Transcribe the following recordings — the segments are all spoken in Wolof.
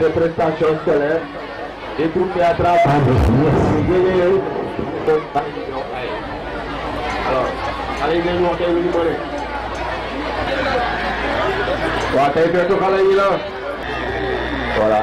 des prestations scolaires, des troupes théâtrales. Alors, allez, viens nous montrer le numéro. Voilà, t'as fait tout le là. Voilà.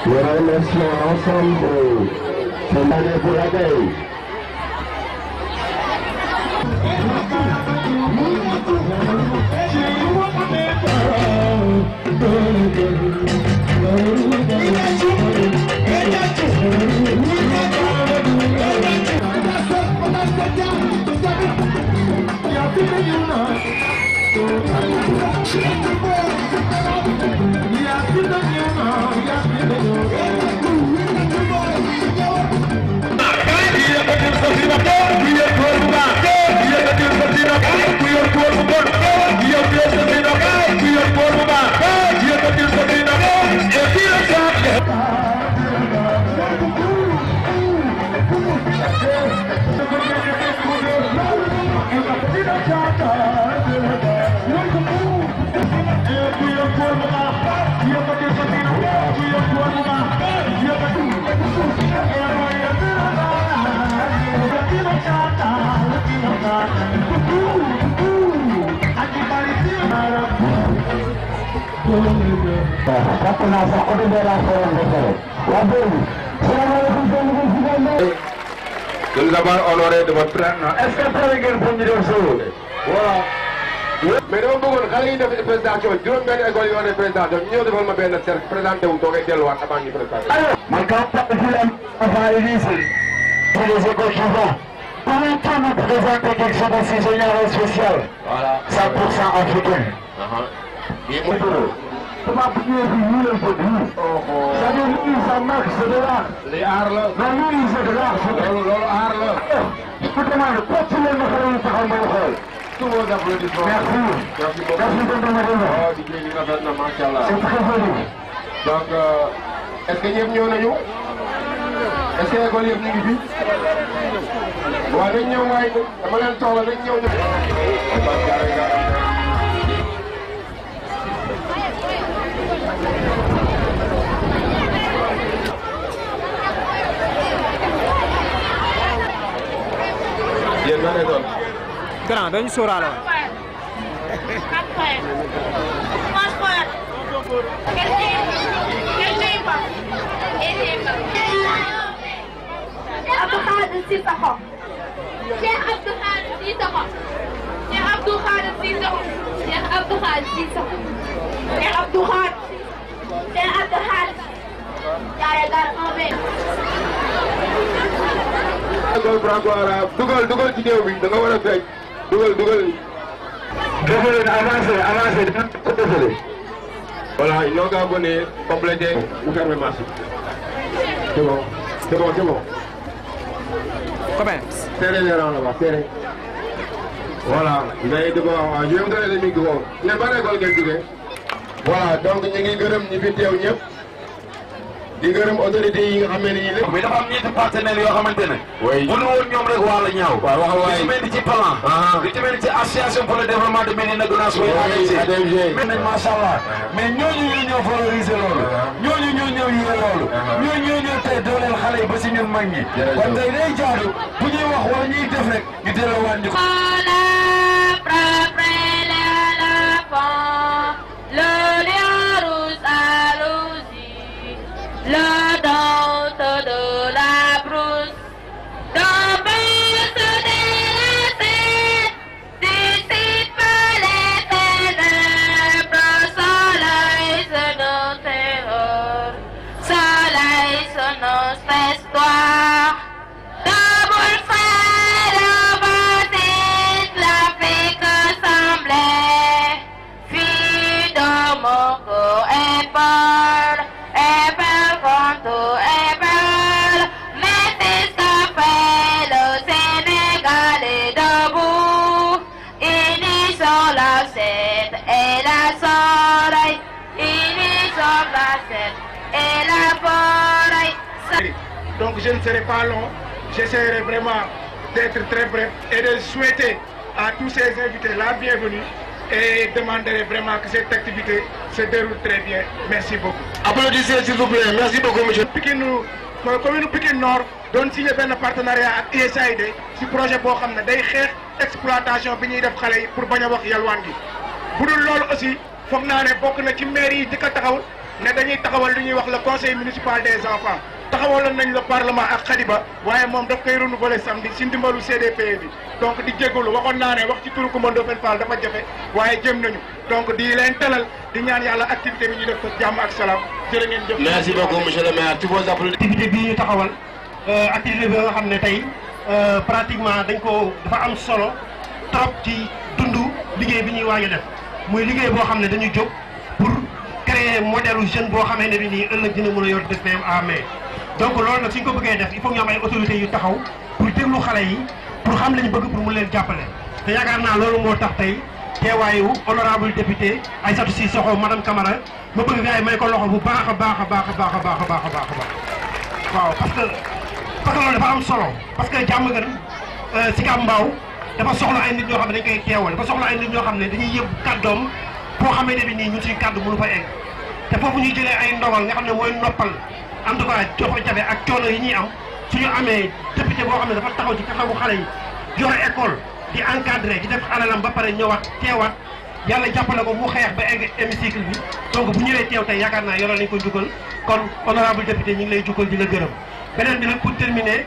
Je remercie l'ensemble de cette année pour la veille. De nous avoir honoré de votre présence. Est-ce que pare ngeen pour ñu dem solo? Voilà. Mais dama bëggoon xale yi def présentation juróom-benn école yoo def présentation ñu ñëw defal ma benn cercle présenté wu toogay delluwaat avant ñu présentation. Man quand avant le lycée, pour les écoles qui vont, permettez nous présenter quelque chose d'assez génial et spécial. Voilà. 100% africain. Comment prier nous le produit? C'est-à-dire nous, ça marque, c'est de l'art. Les arts là. Non, nous, c'est de l'art. Loolu art là. Écoutez-moi, continuez ma xale taxaw ma xool. Tout le monde applaudissement. Merci. Merci beaucoup. Merci beaucoup madame. Oh, liggéey li rafet na macha Allah. C'est très joli. Donc, est-ce que ñëpp ñëw nañu? Est-ce que école yëpp ñu ngi fi? Waaw dañ ñëw waay dama leen soxla dañ ñëw ñu. Yéen ban école. Grand dañu sóoraale woon. Abdou Khadir Cissokho. Cheikh Abdou Khadir Cissokho. Cheikh Abdou Khadir Cissokho. Cheikh Abdou Khadir Cissokho. Cheikh Abdou Khadir. Cheikh Abdou Khadir. Jaare gar obe. dugal ci géew bi da nga war a feeñ dugal. Désolé avancé désolé. Voilà ils n'ont qu'à venir compléter ou fermer marché. C'est bon. Comment? Serrez les rangs là-bas, serrez. Voilà vous allez devoir je vais vous donner le micro. Ne ban école ngeen jógee. Voilà donc ñu ngi gërëm ñi fi teew ñëpp. di gërëm autorités yi nga xam ne nii lépp. mais dafa am ñetti partenaires yoo xamante ne. oui bu dul woon ñoom rek waa la ñaaw. waaw wax waay li ci mel ni ci plan. li ci mel ni ci association pour le développement de Médina Gounass. oui ADG. mais macha allah mais ñooñu ñoo ñëw valoriser loolu. ñooñu ñoo ñëw yee loolu. ñooñu ñoo ñëw tey dooleel xale yi ba si ñun mag ñi. kon tey day jaadu bu ñuy wax wala ñuy def rek ñu delloowaat ñu ko. Le danse de la brousse, dans bus de la tête, dissipe les ténèbres, soleil se nos terreurs, soleil se nos espoirs. Double fait le baptême, l'Afrique semblait, fille de mon corps et peur. parcelle et la forêt. Donc je ne serai pas long, j'essaierai vraiment d'être très bref et de souhaiter à tous ces invités la bienvenue et demanderai vraiment que cette activité se déroule très bien. Merci beaucoup. Applaudissez s'il vous plaît. Merci beaucoup monsieur. Pikine commune Pikine Nord doon signé benn partenariat ak USAID ci projet boo xam ne day xeex exploitation bi ñuy def xale yi pour bañ a wax yalwaan gi. bu dul loolu aussi foog naa ne bokk na ci maire yi di ko taxawal ne dañuy taxawal lu ñuy wax le conseil municipal des enfants taxawaloon nañ le parlement ak Khadiba waaye moom daf koy renouveler samedi ci ndimbalu CDPE bi donc di jégalu waxoon naa ne wax ci turu Coumba Ndoffène Fall dafa jafe waaye jëm nañu donc di leen talal di ñaan yàlla activité bi ñu def ko jàmm ak salaam jërë ngeen jëf. Merci beaucoup monsieur le maire. Tu vos applaudissements. activité bii ñu taxawal activité bi nga xam ne tey pratiquement dañ ko dafa am solo trop ci dundu liggéey bi ñuy waaj a def muy liggéey boo xam ne dañuy jóg pour créer modèle jeune boo xamee ne bi nii ëllëg dina mën a yor destin à main. donc loolu nag suñ ko bëggee def il faut ñu am ay autorités yu taxaw pour déglu xale yi pour xam lañu bëgg pour mu leen jàppale te yaakaar naa loolu moo tax tey teewaayu honorable député Aïssatou Cissokho madame Camara ma bëgg gars yi may ko loxo bu baax a baax a baax a baax a baax a baax a baax a baax waaw parce que loolu dafa am solo parce que Diamaguène Sicap Mbao dafa soxla ay nit ñoo xam ne dañ koy teewal dafa soxla ay nit ñoo xam ne dañuy yëb kàddoom foo xamee ne bi nii ñun suñu kàddu mënu fa egg te foofu ñuy jëlee ay ndogal nga xam ne mooy noppal en tout cas jafe-jafe ak coono yi ñuy am suñu amee député boo xam ne dafa taxaw ci kanamu xale yi joxe école di encadré di def alalam ba pare ñëwaat teewaat yàlla jàppale ko mu xeex ba egg hémicycle bi donc bu ñëwee teew tey yaakaar naa yoroon nañu ko jukkal kon honorable député ñu ngi lay jukkal di la gërëm beneen bi nag pour terminer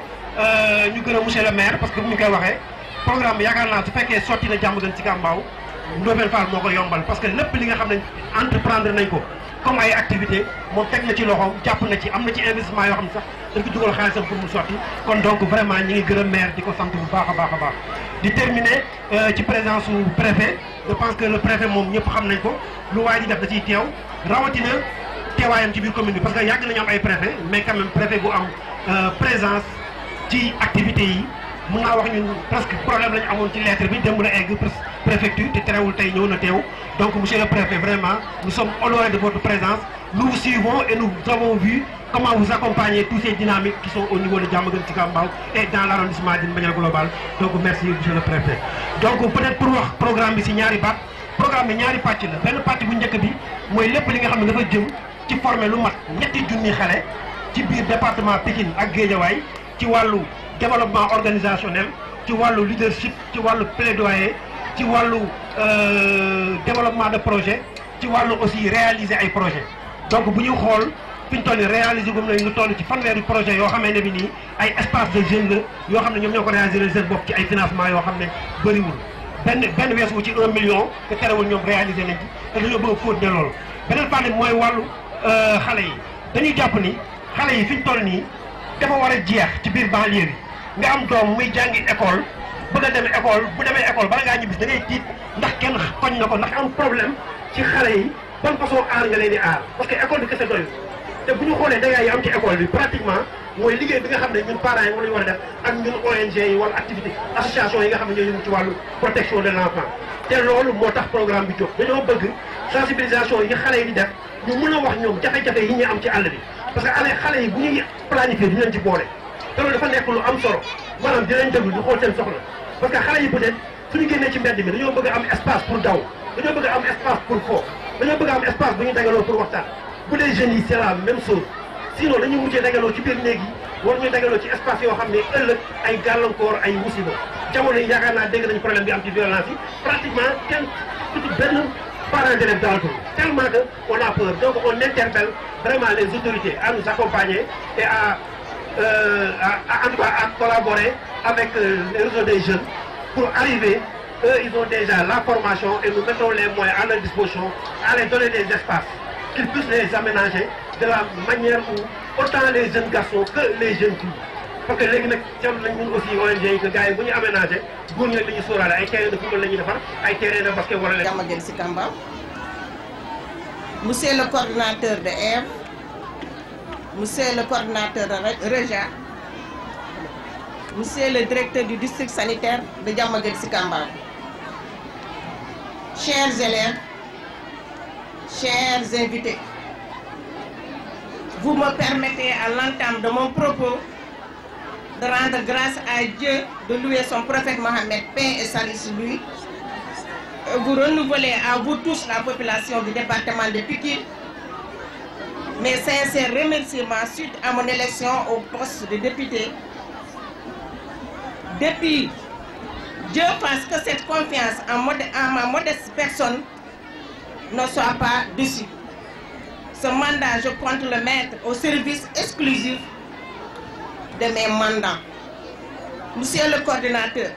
ñu gërëm monsieur le maire parce que bu ñu koy waxee programme bi yaakaar naa su fekkee sotti na Diamaguène Sicap Mbao Ndoffène Fall moo ko yombal parce que lépp li nga xam ne entreprendre nañ ko comme ay activité moom teg na ci loxoom jàpp na ci am na ci investissement yoo xam ne sax dañ ko dugal xaalisam pour mu sotti kon donc vraiment ñi ngi gërëm maire di ko sant bu baax a baax a baax di terminer ci présence su préfet je pense que le préfet moom ñëpp xam nañ ko lu waay di def da ciy teew rawatina teewaayam ci biir commune bi parce que yàgg nañu am ay préfet mais quand même préfet bu am présence ci activités yi mun naa wax ñun presque problème la ñu amoon ci lettre bi démb la egg préfecture te terewul tey ñëw na teew donc monsieur le préfet vraiment nous sommes honorés de votre présence nous vous suivons et nous avons vu comment vous accompagnez tous ces dynamiques qui sont au niveau de Diamaguène Sicap Mbao et dans l'arrondissement d'une manière globale donc merci monsieur le préfet donc peut-être pour wax programme bi si ñaari baat programme bi ñaari pàcc la benn pàcc bu njëkk bi mooy lépp li nga xam ne dafa jëm ci former lu mat ñetti junni xale ci biir département Pikine ak Guédiawaye ci wàllu développement organisationnel ci wàllu leadership ci wàllu plaidoyer ci wàllu développement de projet ci wàllu aussi réaliser ay projet donc bu ñu xool fi ñu toll nii réaliser gum nañ lu toll ci fanweeri projet yoo xamee ne bi nii ay espace de jeunes la yoo xam ne ñoom ñoo ko réaliser seen bopp ci ay financement yoo xam ne bëriwul benn weesu ci 1 million te terewul ñoom réaliser nañ ci te dañoo bëgg a fóot ne loolu beneen partie mooy wàllu xale yi dañuy jàpp ni xale yi fi ñu toll nii dafa war a jeex ci biir banlieue bi nga am doom muy jàngi école bëgg a dem école bu demee école bala ngaa ñibbis da ngay tiit ndax kenn koñ na ko ndax am problème ci xale yi ban façon aar nga leen di aar parce que école bi kese doyul te bu ñu xoolee dégâts yi am ci école bi pratiquement mooy liggéey bi nga xam ne ñun parents yi moom la ñu war a def ak ñun ONG yi wala activité association yi nga xam ne ñoo yëngu ci wàllu protection de l'enfant te loolu moo tax programme bi jóg dañoo bëgg sensibilisation yi xale yi di def ñu mën a wax ñoom jafe-jafe yi ñuy am ci àll bi parce que xale yi bu ñuy planifier dinañ ci boole te loolu dafa nekk lu am solo maanaam dinañ déglu di xool seen soxla parce que xale yi peut-être suñu génnee ci mbedd mi dañoo bëgg am espace pour daw dañoo bëgg am espace pour fo dañoo bëgg am espace bu ñu dagaloo pour waxtaan bu dee jeunes yi c'est la même chose sinon dañuy mujjee dagaloo ci biir néeg yi war ñu dagaloo ci espace yoo xam ne ëllëg ay gàllankoor ay musiba jamono yi yaakaar naa dégg nañu problème bi am ci violence yi pratiquement kenn surtout benn parent d'élève daltul tellement que on a peur donc on interpelle vraiment les autorités à nous accompagner et en tout cas à collaborer avec les réseaux des jeunes pour arriver. Eux, ils ont déjà la formation et nous mettons les moyens à leur disposition à les donner des espaces qu'ils puissent les aménager de la manière où autant les jeunes garçons que les jeunes filles. Parce que léegi nag seetlu nañ ñun aussi ONG yi que gars yi bu ñu aménagé góor ñi rek la ñuy sóoraale ay terrain de football la ñuy defar ay terrain de basket wala leen. Diamaguène Sicap Mbao. Monsieur le coordinateur de EVE, monsieur le coordinateur de REJA, monsieur le directeur du district sanitaire de Diamaguène Sicap Mbao, chers élèves, chers invités, vous me permettez à l'entame de mon propos de rendre grâce à Dieu, de louer son prophète Mohammed, paix et salut sur lui. Vous renouvelez à vous tous, la population du département de Pikine, mes sincères remerciements suite à mon élection au poste de député. Depuis, Dieu fasse que cette confiance en ma modeste personne ne soit pas déçue. Ce mandat, je compte le mettre au service exclusif de mes mandats. Monsieur le coordinateur,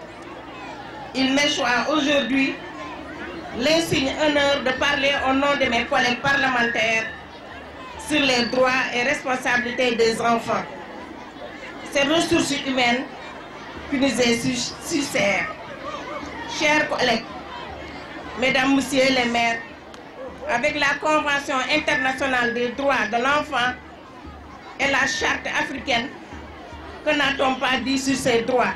il m'échoit aujourd'hui l'insigne honneur de parler au nom de mes collègues parlementaires sur les droits et responsabilités des enfants. Ces ressources humaines qui nous est succèrent. Chers collègues, mesdames, messieurs les maires, avec la Convention internationale des droits de l'enfant et la Charte africaine, que n'a-t-on pas dit sur ces droits?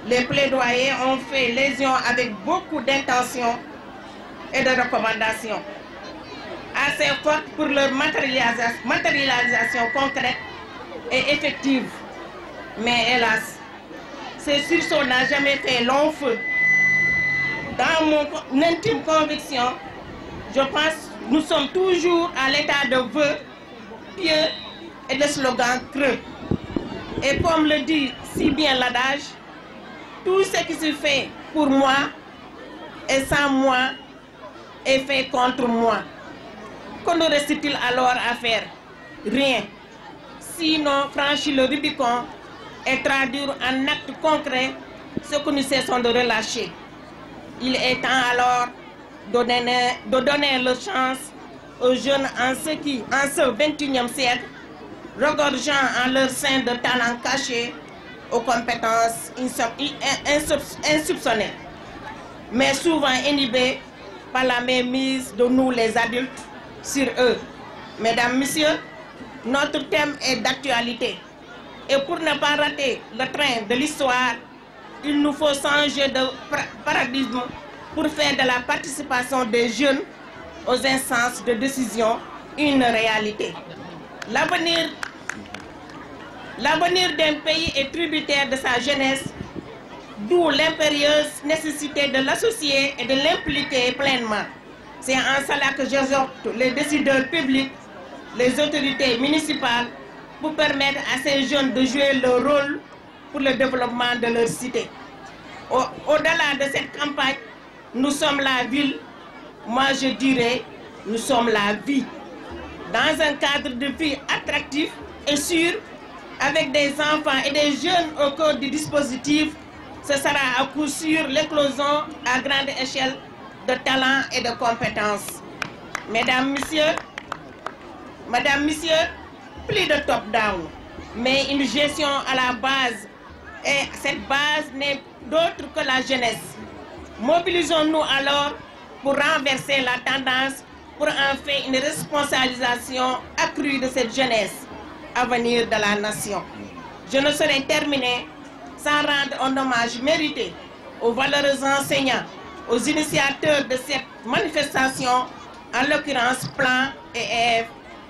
Les plaidoyers ont fait lésion avec beaucoup d'intentions et de recommandations, assez fortes pour leur matérialisation concrète et effective. Mais hélas, ces sursauts n'ont jamais fait long feu. Dans mon intime conviction, je pense que nous sommes toujours à l'état de vœux pieux et de slogans creux. Et comme le dit si bien l'adage, tout ce qui se fait pour moi et sans moi est fait contre moi. Que nous reste-t-il alors à faire? Rien. Sinon, franchir le Rubicon et traduire en actes concrets ce que nous cessons de relâcher. Il est temps alors de donner la chance aux jeunes en ce 21e siècle, regorgeant en leur sein de talents cachés aux compétences insoupçonnées, mais souvent inhibés par la mainmise de nous les adultes sur eux. Mesdames, Messieurs, notre thème est d'actualité. Et pour ne pas rater le train de l'histoire, il nous faut changer de paradigme pour faire de la participation des jeunes aux instances de décision une réalité. L'avenir d'un pays est tributaire de sa jeunesse, d'où l'impérieuse nécessité de l'associer et de l'impliquer pleinement. C'est en cela que j'exhorte les décideurs publics, les autorités municipales, pour permettre à ces jeunes de jouer leur rôle pour le développement de leur cité. Au-delà de cette campagne, nous sommes la ville, moi je dirais, nous sommes la vie. Dans un cadre de vie attractif et sûr, avec des enfants et des jeunes au cœur du dispositif, ce sera à coup sûr l'éclosion à grande échelle de talents et de compétences. Mesdames, Messieurs, plus de top-down, mais une gestion à la base. Et cette base n'est d'autre que la jeunesse. Mobilisons-nous alors pour renverser la tendance, pour en faire une responsabilisation accrue de cette jeunesse, avenir de la nation. Je ne saurais terminer sans rendre un hommage mérité aux valeureux enseignants, aux initiateurs de cette manifestation, en l'occurrence Plan et Ève,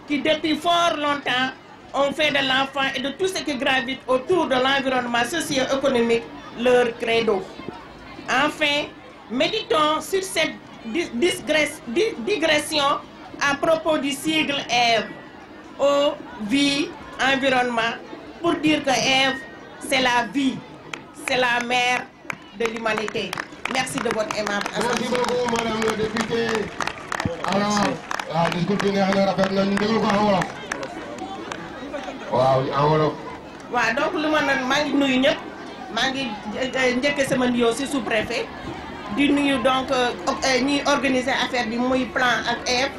qui depuis fort longtemps ont fait de l'enfant et de tout ce qui gravite autour de l'environnement socio-économique leur credo. Enfin, méditons sur cette digression à propos du sigle Ève, eau, vie, environnement, pour dire que Ève, c'est la vie, c'est la mère de l'humanité. Merci de votre aimable attention. Merci beaucoup, madame le député. Alors, la discussion est en rafet na ñu déglu ko en wolof. Waaw, en wolof. Waaw, donc lu ma nag maa ngi nuyu ñëpp, maa ngi njëkk sama nuyoo ci sous-préfet di nuyu donc ñi organiser affaire bi muy Plan ak Ève,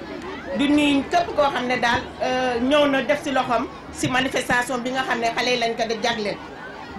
di nuyu képp koo xam ne daal ñëw na def ci loxoom ci manifestation bi nga xam ne xale yi lañ ko di jagleel.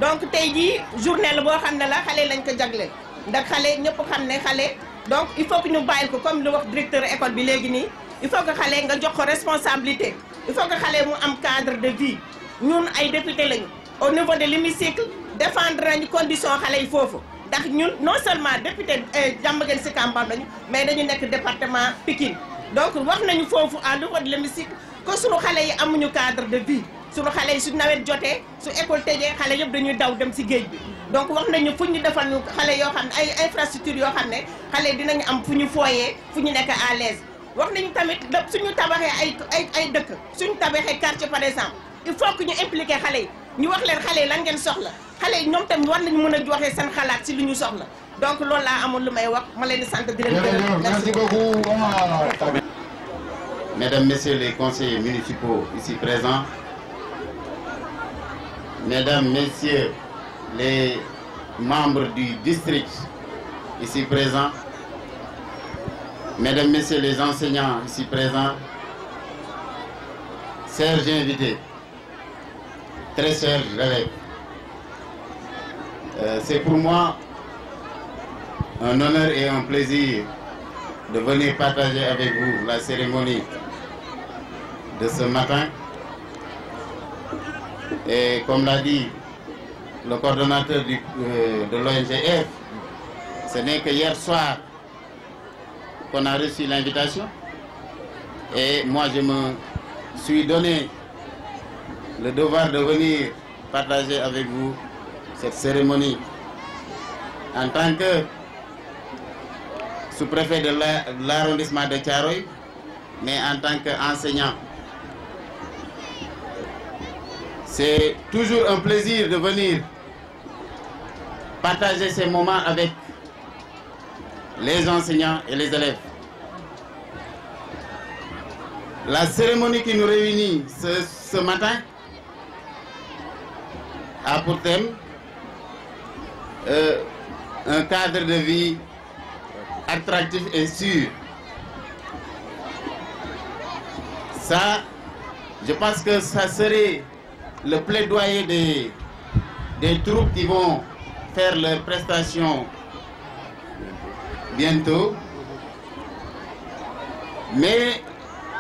Donc tey jii journée la boo xam ne la xale yi lañ ko jagleel ndax xale ñëpp xam ne xale donc il faut que ñu bàyyil ko comme lu wax directeur école bi léegi nii, il faut que xale nga jox ko responsabilité, il faut que xale mu am cadre de vie. Ñun ay député lañu au niveau de l'hémicycle défendre nañu condition xale yi foofu ndax ñun non seulement député Diamaguène Sicap Mbao lañu mais dañu nekk département Pikine. Donc wax nañu foofu à niveau de l'hémicycle que sunu xale yi amuñu cadre de vie sunu xale yi su nawet jotee su école tëjee xale yëpp dañuy daw dem ci géej bi donc wax nañu fu ñu defal ñu xale yoo xam ne ay infrastructure yoo xam ne xale yi dinañu am fu ñu fooyee fu ñu nekk à l'aise wax nañu tamit suñu tabaxee ay dëkk suñu tabaxee quartier par exemple il faut que ñu impliquer xale yi ñu wax leen xale yi lan ngeen soxla xale yi ñoom tamit war nañu mën a joxe seen xalaat ci li ñu soxla donc loolu laa amoon lu may wax ma leen di sant di leen gërëm. Merci beaucoup. Mesdames, Messieurs les conseillers municipaux ici présents, Mesdames, Messieurs les membres du district ici présents, Mesdames, Messieurs les enseignants ici présents, chers invités, très chers élèves, c'est pour moi un honneur et un plaisir de venir partager avec vous la cérémonie de ce matin. Et comme l'a dit le coordonnateur de l'ONGF, ce n'est que hier soir qu'on a reçu l'invitation. Et moi, je me suis donné le devoir de venir partager avec vous cette cérémonie en tant que sous-préfet de l'arrondissement de Thiaroye, mais en tant qu'enseignant. C'est toujours un plaisir de venir partager ces moments avec les enseignants et les élèves. La cérémonie qui nous réunit ce matin a pour thème un cadre de vie attractif et sûr. Ça, je pense que ça serait le plaidoyer des troupes qui vont faire leurs prestations bientôt. Mais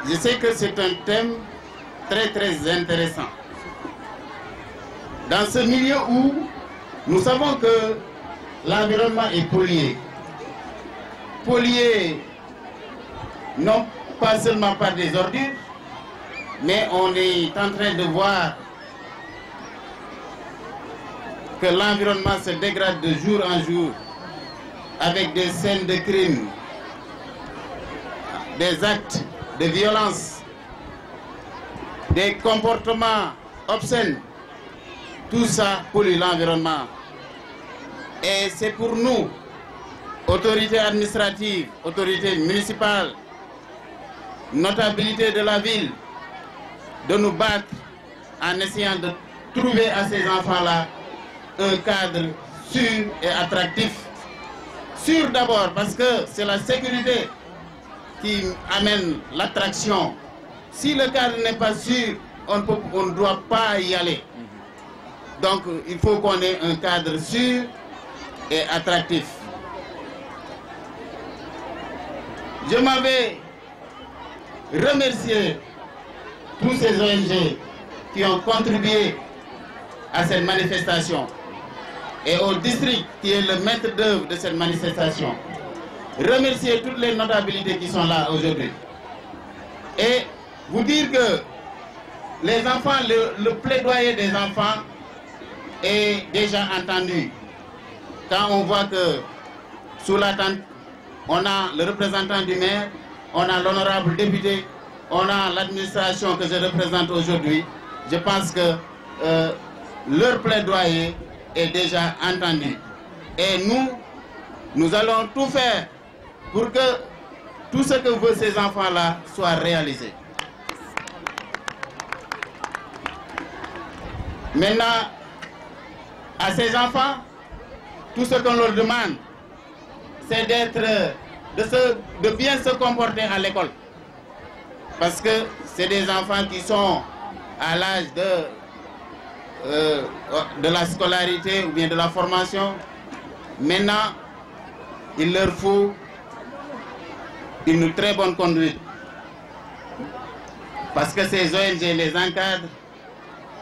je sais que c'est un thème très très intéressant. Dans ce milieu où nous savons que l'environnement est pollué. Pollué non pas seulement par des ordures, mais on est en train de voir que l'environnement se dégrade de jour en jour avec des scènes de crime, des actes de violence, des comportements obscènes. Tout ça pollue l'environnement. Et c'est pour nous, autorités administratives, autorités municipales, notabilité de la ville, de nous battre en essayant de trouver à ces enfants-là un cadre sûr et attractif. Sûr d'abord parce que c'est la sécurité qui amène l'attraction. Si le cadre n'est pas sûr, on ne doit pas y aller. Donc il faut qu'on ait un cadre sûr et attractif. Je m'avais remercié tous ces ONG qui ont contribué à cette manifestation et au district qui est le maître d'œuvre de cette manifestation. Remercier toutes les notabilités qui sont là aujourd'hui. Et vous dire que les enfants, le plaidoyer des enfants est déjà entendu. Quand on voit que sous la tente, on a le représentant du maire, on a l'honorable député, on a l'administration que je représente aujourd'hui, je pense que leur plaidoyer est déjà entendu. Et nous allons tout faire pour que tout ce que veulent ces enfants-là soit réalisé. Maintenant, à ces enfants, tout ce qu'on leur demande, c'est de bien se comporter à l'école. Parce que c'est des enfants qui sont à l'âge de la scolarité ou bien de la formation. Maintenant, il leur faut une très bonne conduite. Parce que ces ONG les encadrent,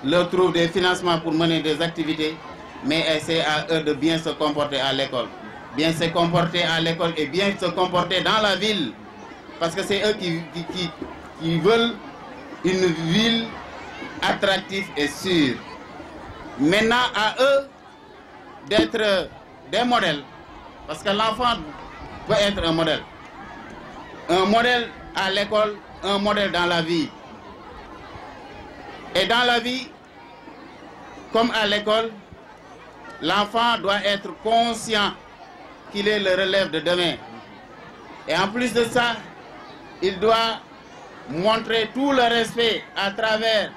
leur trouvent des financements pour mener des activités, mais c'est à eux de bien se comporter à l'école. Bien se comporter à l'école et bien se comporter dans la ville. Parce que c'est eux qui veulent une ville attractive et sûre. Maintenant, à eux d'être des modèles, parce que l'enfant peut être un modèle. Un modèle à l'école, un modèle dans la vie. Et dans la vie, comme à l'école, l'enfant doit être conscient qu'il est le relève de demain. Et en plus de ça, il doit montrer tout le respect à travers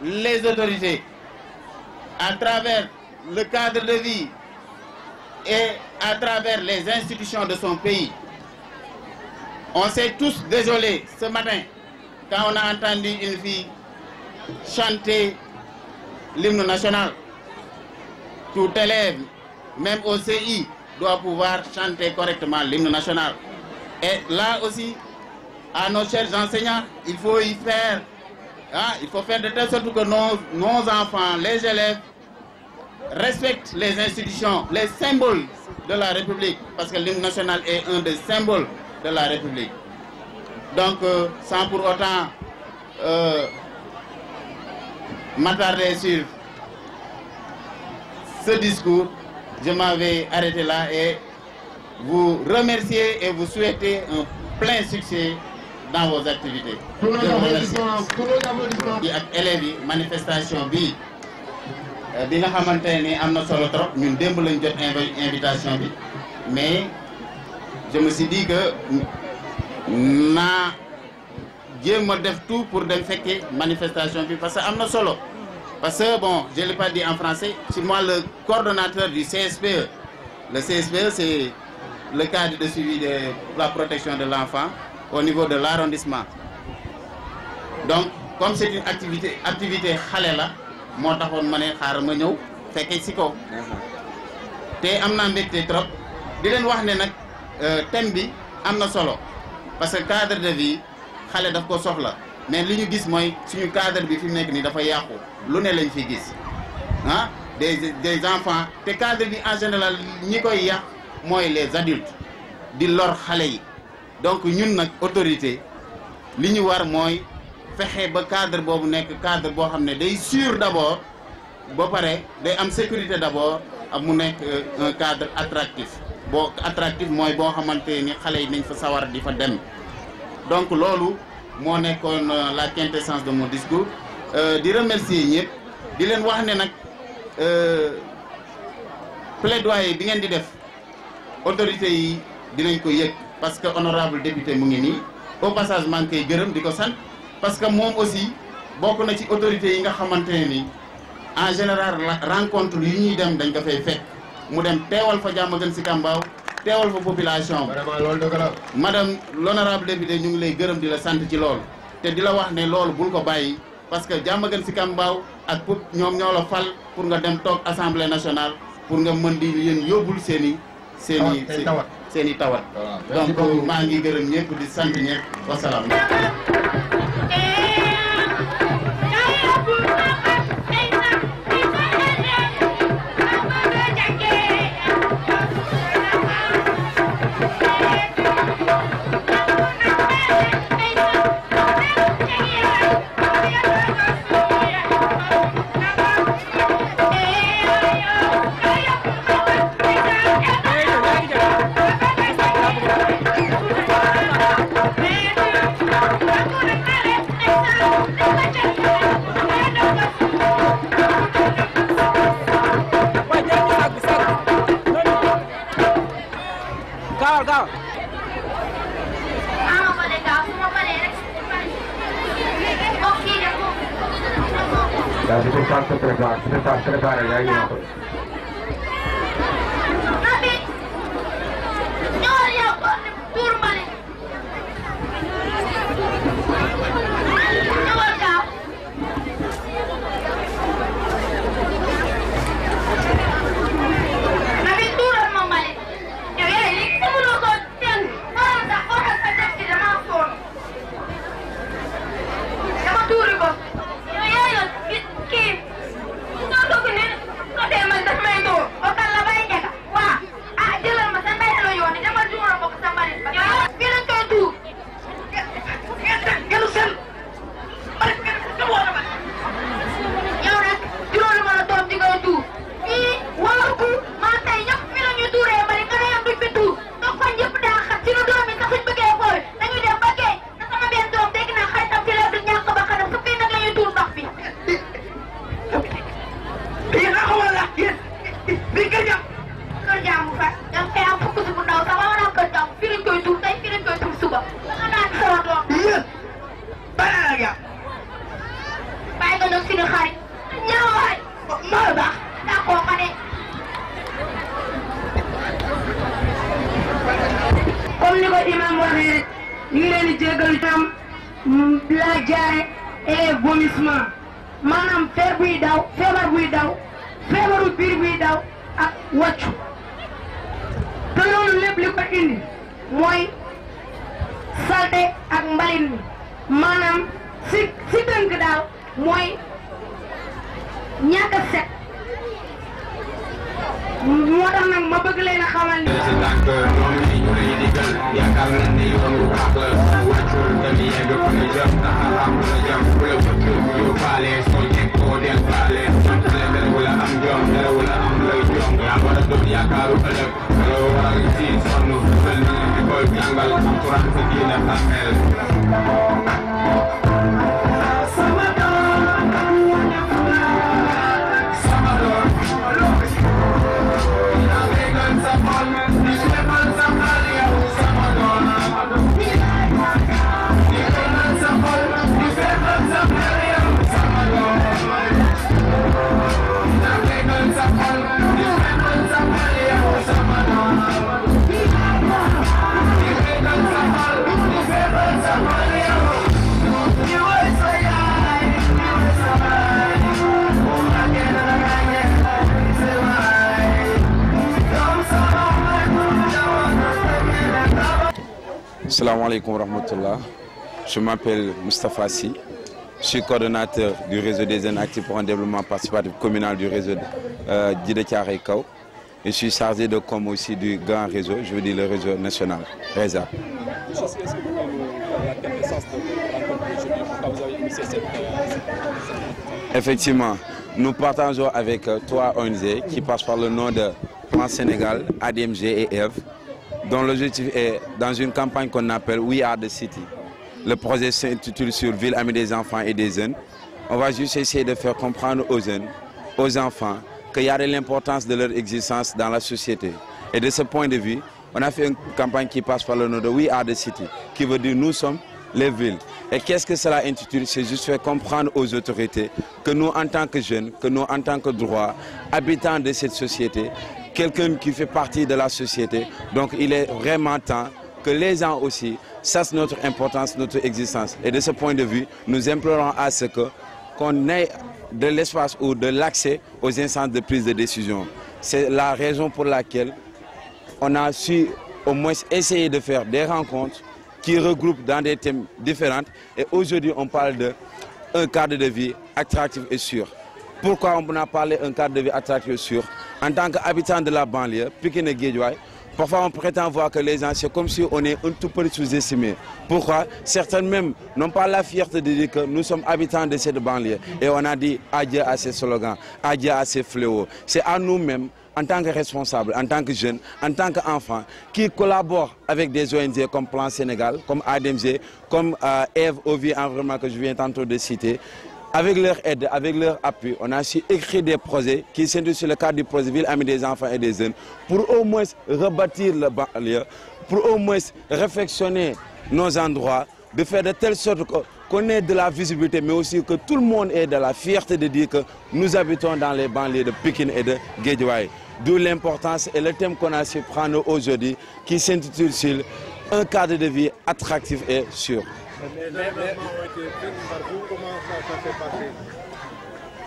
les autorités, à travers le cadre de vie et à travers les institutions de son pays. On s'est tous désolés ce matin quand on a entendu une fille chanter l'hymne national. Tout élève, même au CI, doit pouvoir chanter correctement l'hymne national. Et là aussi, à nos chers enseignants, il faut y faire, il faut faire de telle sorte que nos enfants, les élèves, respectent les institutions, les symboles de la République, parce que l'hymne national est un des symboles de la République. Donc, sans pour autant m'attarder sur ce discours, je m'avais arrêté là et vous remercier et vous souhaiter un plein succès dans vos activités. Tous nos applaudissements. Ak élèves yi manifestation bi nga xamante ni am na solo trop ñun démb lañ jot invitation bi mais je me suis dit que naa jéem a def tout pour dem fekkee manifestation bi parce que am na solo. Parce que, bon, je ne l'ai pas dit en français, c'est moi le coordonnateur du CSPE. Le CSPE, c'est le cadre de suivi de la protection de l'enfant au niveau de l'arrondissement. Donc, comme c'est une activité xale la moo taxoon ma ne xaaral ma ñëw fekkee si kaw. te am naa mbégte trop di leen wax ne nag thème bi am na solo parce que cadre de vie xale daf ko soxla. Mais li ñu gis mooy suñu cadre bi fi mu nekk nii dafa yàqu lu ne lañ fi gis des enfants te cadre bi en général ñi koy yàq mooy les adultes di lor xale yi. Donc ñun nag autorité li ñu war mooy fexe ba cadre boobu nekk cadre boo xam ne day sûr d'abord ba pare day am sécurité d'abord ak mu nekk un cadre attractif mooy boo xamante ni xale yi nañ fa sawar di fa dem. Donc loolu moo nekkoon la quintessence de mon discours di remercier ñëpp di leen wax ne nag plaidoyer bi ngeen di def autorités yi dinañ ko yëg parce que honorable député mu ngi nii au passage maa ngi koy gërëm di ko sant parce que moom aussi bokk na ci autorités yi nga xamante ne ni en général rencontre yi ñuy dem dañ ko fay fekk mu dem teewal fa Diamaguène Sicap Mbao teewal fa population Vraiment loolu dëgg la. madame l'honorable député ñu ngi lay gërëm di la sant ci loolu te di la wax ne loolu bul ko bàyyi parce que Diamaguène Sicap Mbao ak pour ñoom ñoo la fal pour nga dem toog assemblée nationale pour nga mën di yéen yóbbul seen i tawat donc maa ngi gërëm ñëpp di sant ñëpp wasalaam. Ya si tu pas se prepara ya ngi ko. Turun, yo, xarit ñëwaay moo baax daa koo ma ne comme ni ko imam waxee rek ñu ngi leen di jégalu tam la jaare et vomissement maanaam feebar buy daw feebaru biir buy daw ak wàccu te loolu lépp li ko indi mooy salte ak mbalit mi maanaam si tënk daal mooy ñàkk a set moo tax nag ma bëgg leen a xamal ni yaakaar nañ ne yoon bu baax la wàccul dami yegg fa nga jëm ndax xam la jëm bu la bëgg bu yóbbaale soo jekkoo del baale sant level wala am jom dara wala am lay jom yaa war a doon yaakaaru ëllëg loo war a si sonn mel ni di koy jàngal alquran sa diine xamel Assalamu alaikum wa rahmatullah. Je m'appelle Moustapha Sy. Je suis coordonnateur du réseau des jeunes actifs pour un développement participatif communal du réseau Djiddah Thiaroye Kao. Et je suis chargé de com aussi du grand réseau, je veux dire le réseau national, RESA. Effectivement, nous partageons avec trois ONG qui passent par le nom de Plan Sénégal, ADMG et EV, dont l'objectif est dans une campagne qu'on appelle We Are the City. Le projet s'intitule sur Ville amie des enfants et des jeunes. On va juste essayer de faire comprendre aux jeunes, aux enfants, qu'il y a de l'importance de leur existence dans la société. Et de ce point de vue, on a fait une campagne qui passe par le nom de We Are the City, qui veut dire nous sommes les villes. Et qu'est-ce que cela intitule? C'est juste faire comprendre aux autorités que nous, en tant que jeunes, que nous, en tant que droits, habitants de cette société, quelqu'un qui fait partie de la société, donc il est vraiment temps que les gens aussi sachent notre importance, notre existence. Et de ce point de vue, nous implorons à ce qu'on ait de l'espace ou de l'accès aux instances de prise de décision. C'est la raison pour laquelle on a su au moins essayer de faire des rencontres qui regroupent dans des thèmes différents. Et aujourd'hui, on parle d'un cadre de vie attractif et sûr. Pourquoi on a parlé d'un cadre de vie attractif et sûr? En tant qu'habitant de la banlieue, Pikine et Guédiawaye, parfois on prétend voir que les gens, c'est comme si on est un tout petit sous-estimé. Pourquoi? Certains même n'ont pas la fierté de dire que nous sommes habitants de cette banlieue. Et on a dit adieu à ces slogans, adieu à ces fléaux. C'est à nous-mêmes, en tant que responsables, en tant que jeunes, en tant qu'enfants, qui collaborent avec des ONG comme Plan Sénégal, comme ADMG, comme EV, OVI Environnement que je viens tantôt de citer. Avec leur aide, avec leur appui, on a su écrire des projets qui sont sur le cadre du projet Ville amie des enfants et des jeunes pour au moins rebâtir le banlieue, pour au moins réfectionner nos endroits, de faire de telle sorte qu'on ait de la visibilité, mais aussi que tout le monde ait de la fierté de dire que nous habitons dans les banlieues de Pikine et de Guédiawaye. D'où l'importance et le thème qu'on a su prendre aujourd'hui qui s'intitule sur un cadre de vie attractif et sûr.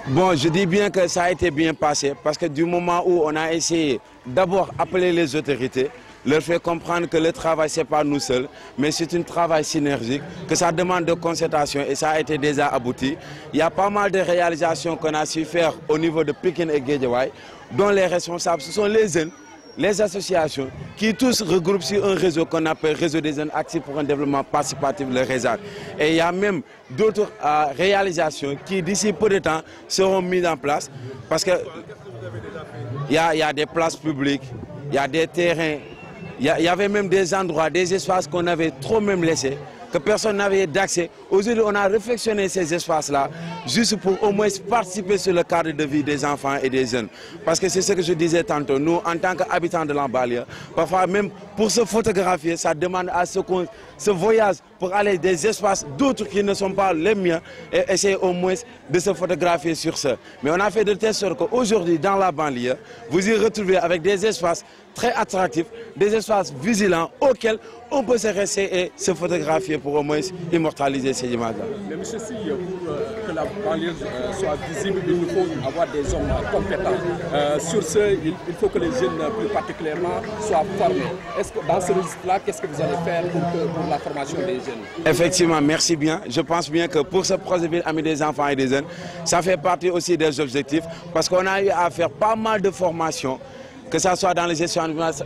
Bon, je dis bien que ça a été bien passé parce que du moment où on a essayé d'abord appeler les autorités, leur faire comprendre que le travail, ce n'est pas nous seuls, mais c'est un travail synergique, que ça demande de concertation et ça a été déjà abouti. Il y a pas mal de réalisations qu'on a su faire au niveau de Pikine et Guédiawaye, dont les responsables, ce sont les jeunes, les associations qui tous regroupent sur un réseau qu'on appelle Réseau des jeunes actifs pour un développement participatif, le RESAC. Et il y a même d'autres réalisations qui d'ici peu de temps seront mises en place parce qu'il y a des places publiques, il y a des terrains, il y avait même des endroits, des espaces qu'on avait trop même laissés que personne n'avait d'accès. Aujourd'hui, on a réflexionné ces espaces-là juste pour au moins participer sur le cadre de vie des enfants et des jeunes. Parce que c'est ce que je disais tantôt, nous, en tant qu'habitants de la banlieue, parfois même pour se photographier, ça demande à ce qu'on se voyage pour aller des espaces d'autres qui ne sont pas les miens et essayer au moins de se photographier sur ça. Mais on a fait de telle sorte qu'aujourd'hui, dans la banlieue, vous y retrouvez avec des espaces très attractifs, des espaces vigilants auxquels on peut se rester et se photographier pour au moins immortaliser ces images-là. Mais monsieur, si pour que la banlieue soit visible, il faut avoir des hommes compétents. Sur ce, il faut que les jeunes, plus particulièrement, soient formés. Est-ce que dans ce registre-là, qu'est-ce que vous allez faire pour la formation des jeunes? Effectivement, merci bien. Je pense bien que pour ce projet Ville Amis des enfants et des jeunes, ça fait partie aussi des objectifs parce qu'on a eu à faire pas mal de formations, que ce soit dans les gestions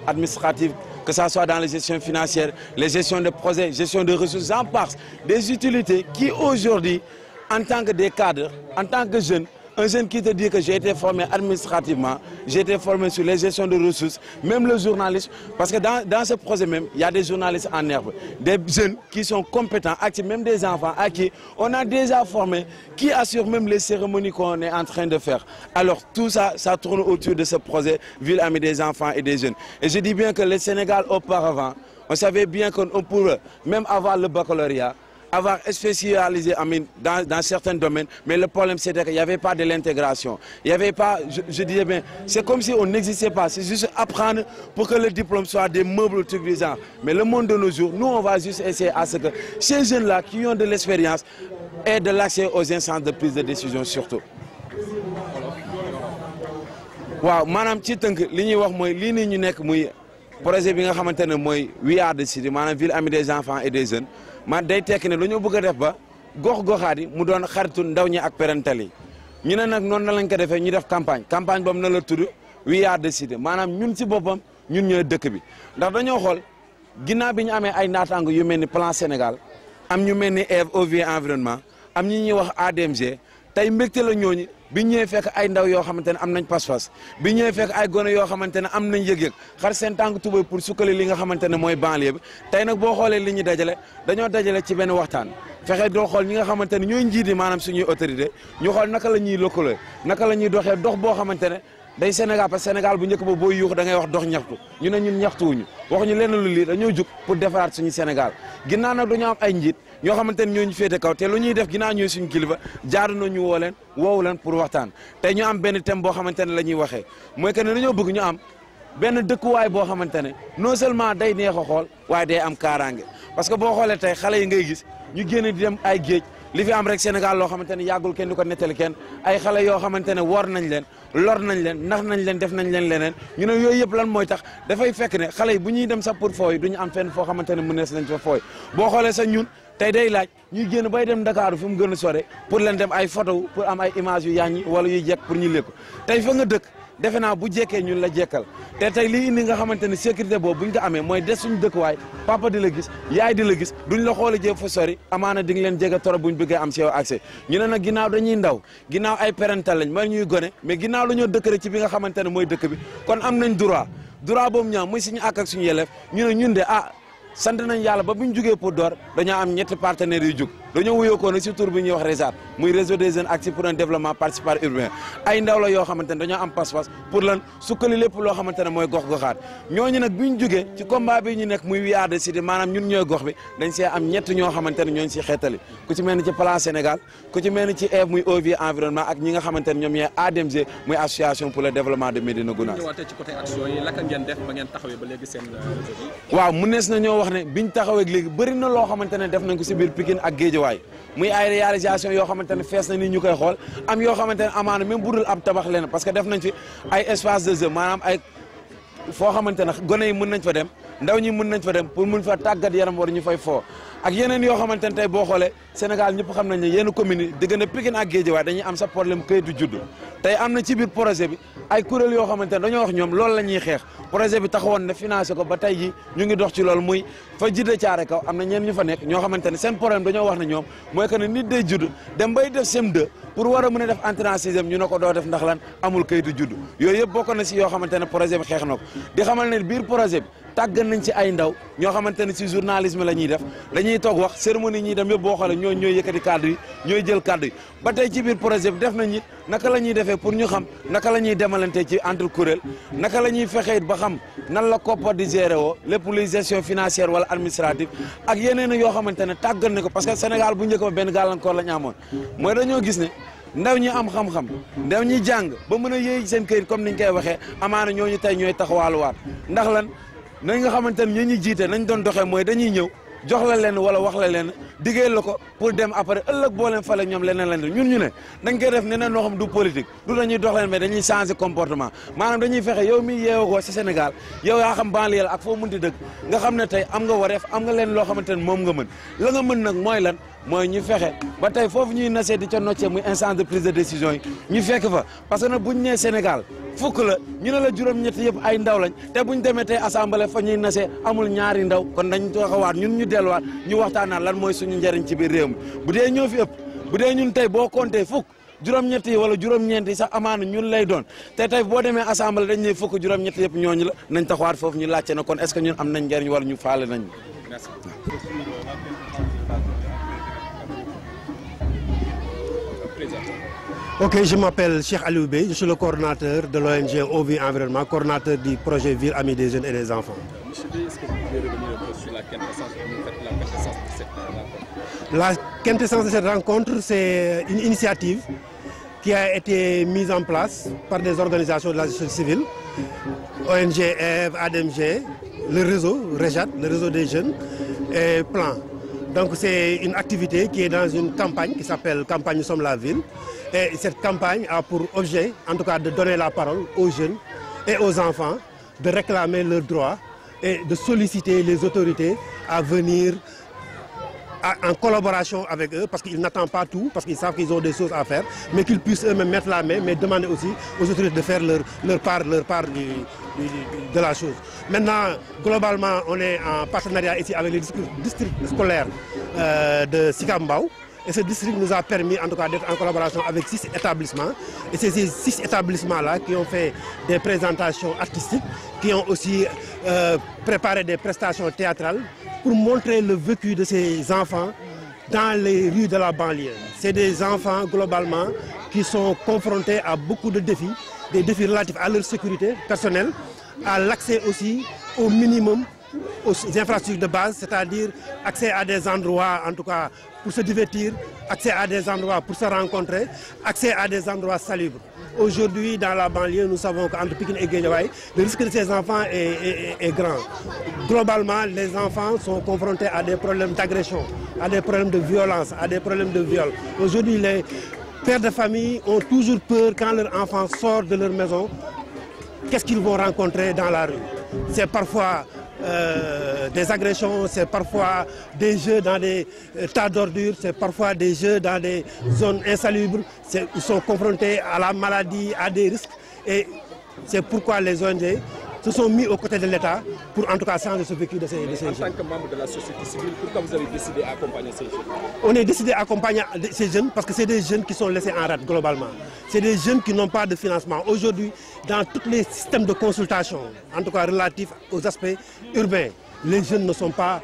administratives, que ce soit dans les gestions financières, les gestions de projets, gestion de ressources, en passe, des utilités qui aujourd'hui, en tant que des cadres, en tant que jeunes, un jeune qui te dit que j'ai été formé administrativement, j'ai été formé sur les gestions de ressources, même le journalisme, parce que dans ce projet même, il y a des journalistes en herbe, des jeunes qui sont compétents, actifs, même des enfants à qui on a déjà formé, qui assurent même les cérémonies qu'on est en train de faire. Alors tout ça, ça tourne autour de ce projet Ville Amis des enfants et des jeunes. Et je dis bien que le Sénégal auparavant, on savait bien qu'on pourrait même avoir le baccalauréat, avoir spécialisé dans certains domaines, mais le problème c'était qu'il n'y avait pas de l'intégration. Il n'y avait pas, je disais bien, c'est comme si on n'existait pas, c'est juste apprendre pour que le diplôme soit des meubles trucs du genre. Mais le monde de nos jours, nous on va juste essayer à ce que ces jeunes-là qui ont de l'expérience aient de l'accès aux instances de prise de décision surtout. Waaw, maanaam ci tënk li ñuy wax mooy lii nii ñu nekk muy projet bi nga xamante ne mooy We Are The City maanaam Ville Amis des enfants et des jeunes. man day tekki ne dañoo bëgg a def ba gox-goxaat yi mu doon xaritu ndaw ñi ak parental yi ñu ne nag noonu na lañ ko defee ñu def campagne boobu na la tudd We Are The City maanaam ñun si boppam ñun ñooy dëkk bi ndax dañoo xool ginnaaw bi ñu amee ay naataango yu mel ni Plan Sénégal am ñu mel ni Eve OV environnement am ñi ñuy wax ADMG tey mbégte la ñooñu bi ñëwee fekk ay ndaw yoo xamante ne am nañ pas-pas bi ñëwee fekk ay gone yoo xamante ne am nañ yëg-yëg xar seen tànk tubay pour sukkali li nga xamante ne mooy banlieue bi tey nag boo xoolee li ñu dajale dañoo dajale ci benn waxtaan fexe doo xool ñi nga xamante ne ñooy njiit yi maanaam suñuy autorité ñu xool naka la ñuy lëkkaloo naka la ñuy doxee dox boo xamante ne day Sénégal parce que Sénégal bu njëkk ba booy yuux da ngay wax dox ñaxtu ñu ne ñun ñaxtuwuñu waxuñu lenn lu lii dañoo jug pour defaraat suñu Sénégal ginnaaw nag dañoo am ay njiit ñoo xamante ne ñooñu féete kaw te lu ñuy def ginnaaw ñooy suñu kilifa jaaru na ñu woowu leen pour waxtaan tey ñu am benn thème boo xamante ne la ñuy waxee mooy que ne dañoo bëgg ñu am benn dëkkuwaay boo xamante ne non seulement day neex a xool waaye day am kaaraange parce que boo xoolee tey xale yi ngay gis ñu génn di dem ay géej li fi am rek Sénégal loo xamante ne yàggul kenn du ko nettali kenn ay xale yoo xamante ne wor nañ leen lor nañ leen nax nañ leen def nañ leen leneen ñu ne yooyu yëpp lan mooy tax dafay fekk ne xale yi bu ñuy dem sax pour fooy du ñu am fenn foo xamante ne mënees nañ fa fooy boo xoolee sax ñun tey day laaj ñuy génn bay dem Dakar fi mu gën a sore pour leen dem ay photo pour am ay image yu yàññi wala yuy jekk pour ñu lekk tey fa nga dëkk defe naa bu jekkee ñun la jekkal te tey lii indi nga xamante ne sécurité boobu buñ ko amee mooy des suñu dëkkuwaay papa di la gis yaay di la gis duñ la xooli jee fu sori amaana di nga leen jege torop buñ bëggee am si yow accès ñu ne nag ginnaaw dañuy ndaw ginnaaw ay parental lañ mooy ñuy gone mais ginnaaw la ñoo dëkk rek ci bi nga xamante ne mooy dëkk bi kon am nañ droit boobu ñaaw muy suñu àq ak suñu yelleef ñu ne ñun de sant nañ yàlla ba bu ñu jugee pour door dañoo am ñetti partenaires yu jug dañoo wuyoo ko nag si tur bi ñuy wax RESAT muy réseau des jeunes actifs pour un développement participatif urbain ay ndaw la yoo xamante ne dañoo am pas-pas pour lan sukkali lépp loo xamante ne mooy gox-goxaat ñooñu nag bi ñu jugee ci combat bi ñu nekk muy We Are The City maanaam ñun ñooy gox bi dañ see am ñett ñoo xamante ne ñooñu si xeetali ku ci mel ni ci Plan Sénégal ku ci mel ni ci Eve muy OV environnement ak ñi nga xamante ne ñoom ñooy ADMG muy association pour le développement de Médina Gounass. ci côté action yi laka ngeen def ba ngeen taxawee ba léegi seen waaw mu nees na ñoo wax ne biñ taxawee léegi bëri na loo xamante ne def nañ ko si biir Pikine ak Guédiawaye muy ay réalisation yoo xamante ne fees na ni ñu koy xool am yoo xamante ne amaana même budul ab tabax leen parce que def nañ fi ay espace de jeu maanaam ay foo xamante ne gone yi mën nañ fa dem ndaw ñi mën nañ fa dem pour mën fa tàggat yaram war ñu fay foo ak yeneen yoo xamante ne tey boo xoolee Sénégal ñëpp xam nañ ne yenn communes yi diggante Pikine ak Guédiawaye dañuy am sa problème kayitu juddu tey am na ci biir projet bi ay kuréel yoo xamante ne dañoo wax ñoom loolu la ñuy xeex projet bi taxawoon na financé ko ba tey ji ñu ngi dox ci loolu muy fa jidde caare kaw am na ñeen ñu fa nekk ñoo xamante ne seen problème dañoo wax ne ñoom mooy que ne nit day judd dem bay def CM2 pour war a mën a def entrée en sixième ñu ne ko doo def ndax lan amul kayitu juddu yooyu yëpp bokk na si yoo xamante ne projet bi xeex na ko di xamal ne biir projet bi tàggat nañ ci ay ndaw ñoo xamante ne si journalisme la ñuy def dañuy dañuy toog wax cérémonie ñi dem yëpp boo xoolee ñooy yëkkati kàddu yi ñooy jël kàddu yi ba tey ci biir projet bi def nañ it naka la ñuy defee pour ñu xam naka la ñuy demalante ci entre kuréel naka la ñuy fexee ba xam nan la koppar di gérer woo lépp luy gestion financière wala administrative ak yeneen yoo xamante ne tàggat ne ko parce que Sénégal bu njëkk ba benn gàllankoor la ñu amoon mooy dañoo gis ne ndaw ñi am xam-xam ndaw ñi jàng ba mën a yéey seen këyit comme niñ koy waxee amaana ñooñu tey ñooy taxawaaluwaat ndax lan nañ nga xamante ne ñi jiite nañ doon doxee mooy dañuy ñëw jox la leen wala wax la leen diggéey la ko pour dem après ëllëg boo leen fale ñoom leneen leen ñun ñu ne dañ koy def neneen loo xam du politique du dañuy dox leen mais dañuy changer comportement maanaam dañuy fexe yow mi yeewoo ko ci Sénégal yow yaa xam banlieue la ak foo mënti dëkk nga xam ne tey am nga wareef am nga leen loo xamante ne moom nga mën la nga mën nag mooy lan mooy ñu fexe ba tey foofu ñuy nasee di ca noccee muy instance de prise de décision yi ñu fekk fa parce que nag buñ nee Sénégal fukk la ñu ne la juróom-ñett yëpp ay ndaw lañ te buñ demee tey assemblée fa ñuy nasee amul ñaari ndaw kon dañ taxawaat ñun ñu delluwaat ñu waxtaanaat lan mooy suñu njëriñ ci biir réew mi bu dee ñoo fi ëpp bu dee ñun tey boo compté fukk juróom-ñett yi wala juróom-ñeent yi sax amaana ñun lay doon te tey boo demee assemblée dañ ne fukk juróom-ñett yëpp ñooñu la nañ taxawaat foofu ñu laajte na kon est-ce que ñun am nañ njëriñ wala ñu faale nañ. Merci. Ok, je m'appelle Cheikh Aliou Bey, je suis le coordonnateur de l'ONG OVI Environnement, coordonnateur du projet Ville Amie des Jeunes et des Enfants. Monsieur Bey, est-ce que vous pouvez revenir un peu sur la quintessence de cette rencontre? La quintessence de cette rencontre, c'est une initiative qui a été mise en place par des organisations de la société civile, ONG, EV, ADMG, le réseau REJAT, le réseau des jeunes, et Plan. Donc c'est une activité qui est dans une campagne qui s'appelle Campagne Nous sommes la ville. Et cette campagne a pour objet, en tout cas, de donner la parole aux jeunes et aux enfants, de réclamer leurs droits et de solliciter les autorités à venir en collaboration avec eux, parce qu'ils n'attendent pas tout, parce qu'ils savent qu'ils ont des choses à faire, mais qu'ils puissent eux-mêmes mettre la main, mais demander aussi aux autorités de faire leur part de la chose. Maintenant, globalement, on est en partenariat ici avec le district scolaire de Sicap Mbao. Et ce district nous a permis en tout cas d'être en collaboration avec 6 établissements. Et c'est ces 6 établissements-là qui ont fait des présentations artistiques, qui ont aussi préparé des prestations théâtrales pour montrer le vécu de ces enfants dans les rues de la banlieue. C'est des enfants globalement qui sont confrontés à beaucoup de défis, des défis relatifs à leur sécurité personnelle, à l'accès aussi au minimum aux infrastructures de base, c'est-à-dire accès à des endroits, en tout cas, pour se divertir, accès à des endroits pour se rencontrer, accès à des endroits salubres. Aujourd'hui, dans la banlieue, nous savons qu'entre Pikine et Guédiawaye, le risque de ces enfants est grand. Globalement, les enfants sont confrontés à des problèmes d'agression, à des problèmes de violence, à des problèmes de viol. Aujourd'hui, les pères de famille ont toujours peur quand leur enfant sort de leur maison. Qu'est-ce qu'ils vont rencontrer dans la rue? C'est parfois des agressions, c'est parfois des jeux dans des tas d'ordures, c'est parfois des jeux dans des zones insalubres, ils sont confrontés à la maladie, à des risques, et c'est pourquoi les ONG se sont mis aux côtés de l'État pour en tout cas changer ce vécu de ces jeunes. En tant que membre de la société civile, pourquoi vous avez décidé d'accompagner ces jeunes? On est décidé d'accompagner ces jeunes parce que c'est des jeunes qui sont laissés en rade globalement. C'est des jeunes qui n'ont pas de financement. Aujourd'hui, dans tous les systèmes de consultation, en tout cas relatifs aux aspects urbains, les jeunes ne sont pas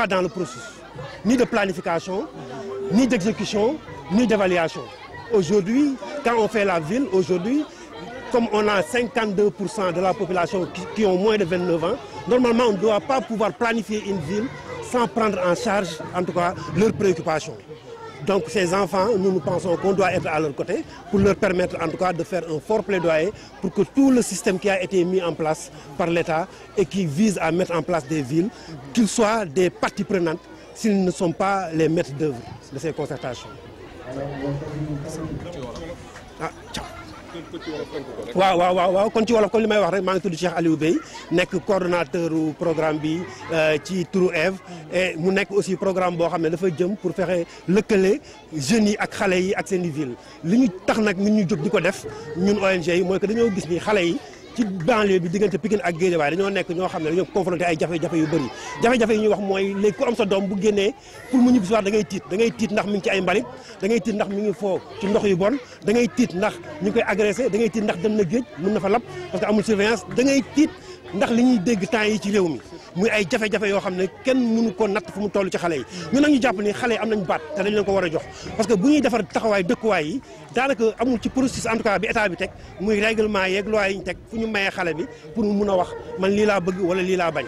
dans le processus, ni de planification, ni d'exécution, ni d'évaluation. Aujourd'hui, quand on fait la ville, aujourd'hui, comme on a 52% de la population qui ont moins de 29 ans, normalement on ne doit pas pouvoir planifier une ville sans prendre en charge, en tout cas, leurs préoccupations. Donc ces enfants, nous pensons qu'on doit être à leur côté pour leur permettre en tout cas de faire un fort plaidoyer pour que tout le système qui a été mis en place par l'État et qui vise à mettre en place des villes, qu'ils soient des parties prenantes s'ils ne sont pas les maîtres d'œuvre de ces concertations. Ah, ciao. waaw kon ci wolof comme li may wax rek maa ngi tudd Cheikh Aliou Bey nekk coordonnateur programme bi ci turu Eve et mu nekk aussi programme boo xam ne dafa jëm pour fexe lëkkale jeunes yi ak xale yi ak seen i ville li ñu tax nag ñun ñu jóg di ko def ñun ONG yi mooy que dañoo gis ni xale yi ci banlieue bi diggante Pikine ak Guédiawaye dañoo nekk ñoo xam ne dañoo confronté ay jafe-jafe yu bëri jafe-jafe yi ñuy wax mooy léegi ku am sa doom bu génnee pour mu ñibbi si waat da ngay tiit ndax mi ngi ci ay mbalit da ngay tiit ndax mi ngi foo ci ndox yu bon da ngay tiit ndax ñu ngi koy agressé da ngay tiit ndax dem na géej mën na fa lab parce que amul surveillance da ngay tiit ndax li ñuy dégg temps yi ci réew mi muy ay jafe-jafe yoo xam ne kenn mënu ko natt fu mu toll ci xale yi ñun nag ñu jàpp ni xale yi am nañ baat te dañ leen ko war a jox parce que bu ñuy defar taxawaay dëkkuwaay yi daanaka amul ci processus en tout cas bi état bi teg muy règlement yeeg loi yi ñu teg fu ñu mayee xale bi pour mu mun a wax man lii laa bëgg wala lii laa bañ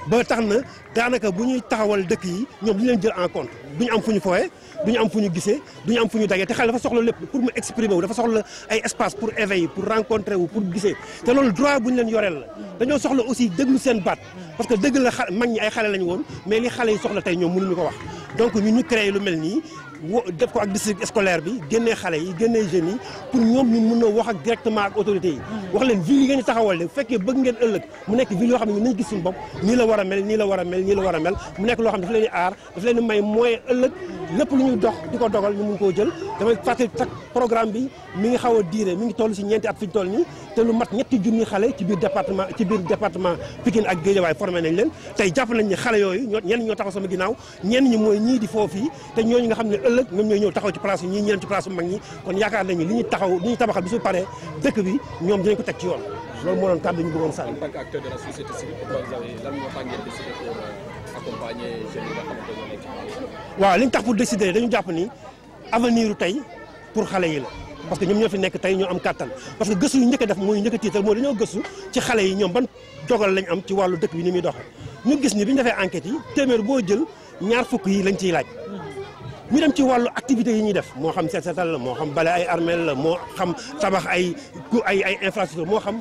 ba tax na daanaka bu ñuy taxawal dëkk yi ñoom du ñu leen jël en compte du ñu am fu ñu fooyee du ñu am fu ñu gisee du ñu am fu ñu dagee te xale dafa soxla lépp pour mu exprimer wu dafa soxla ay espace pour éveiller pour rencontrer wu pour gisee te loolu droit bu ñu leen yoreel la dañoo soxla aussi déglu seen baat parce que dëgg la mag ñi ay xale lañu woon mais li xale yi soxla tey ñoom mënuñu ko wax donc ñun ñu créé lu mel nii def ko ak district scolaire bi génnee xale yi génnee jeunes yi pour ñoom ñu mën a wax ak directement ak autorités yi wax leen ville yi ngeen di taxawal de bu fekkee bëgg ngeen ëllëg mu nekk ville yoo xam ne nañ gis suñu bopp nii la war a mel nii la war a mel nii la war a mel mu nekk loo xam ne dafa leen di aar dafa leen di may moyen ëllëg lépp lu ñuy dox di ko dogal ñu mun koo jël damay fàttali tak programme bi mi ngi xaw a diire mi ngi toll si ñeenti at fi ñu toll nii te lu mat ñetti junni xale ci biir département Pikine ak Guédiawaye formé nañ leen tey jàpp nañ ne xale yooyu ñenn ñoo taxaw sama ginnaaw ñenn ñi mooy ñii di foofu yi te ñooñu nga xam ne ëllëg ñoom ñooy ñëw taxaw ci place yi ñii ñeneen ci place bu mag ñi kon yaakaar nañu li ñuy tabaxal bi su paree dëkk bi ñoom dinañ ko teg ci yoon loolu moo doon kàddu ñu bëggoon sànni. En tant qu'acteur de la société civile, lan moo tax ngeen décidé pour accompagner jeunes yi nga xamante ne nekk. waaw li ñu tax pour décider dañu jàpp ni avenir u tey pour xale yi la parce que ñoom ñoo fi nekk tey ñoo am kàttan parce que gëstu yu njëkk a def mooy njëkk a tiital mooy dañoo gëstu ci xale yi ñoom ban dogal lañ am ci wàllu dëkk bi ni muy doxee ñu gis ni bi ñu defee enquête yi téeméer boo jël ñaar fukk yi lañ ciy laaj ñu dem ci wàllu activités yi ñuy def moo xam set setal la moo xam bale ay armeel la moo xam tabax ay infrastructure moo xam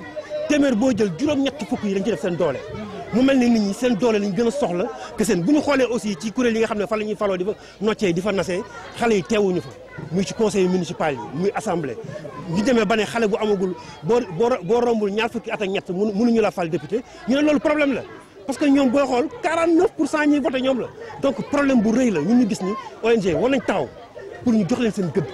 téeméer boo jël juróom-ñetti fukk yi lañ ci def seen doole mu mel ni nit ñi seen doole lañ gën a soxla que seen bu ñu xoolee aussi ci kuréel yi nga xam ne fa la ñuy faloo di fa noccee di fa nasee xale yi teewuñu fa muy ci conseil municipal yi muy assemblée ñu demee ba ne xale bu amagul boo rombul ñaar fukki at ak ñett mënuñu la fal député ñu ne loolu problème la parce que ñoom booy xool 49% ñuy voté ñoom la donc problème bu rëy la ñun ñu gis ni ONG war nañ taxaw pour ñu jox leen seen gëdd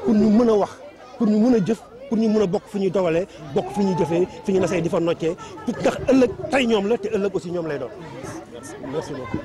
pour ñu mën a wax pour ñu mën a jëf pour ñu mën a bokk fi ñuy dogalee bokk fi ñuy jëfee fi ñu nasee di fa noccee ndax ëllëg tey ñoom la te ëllëg aussi ñoom lay doon merci beaucoup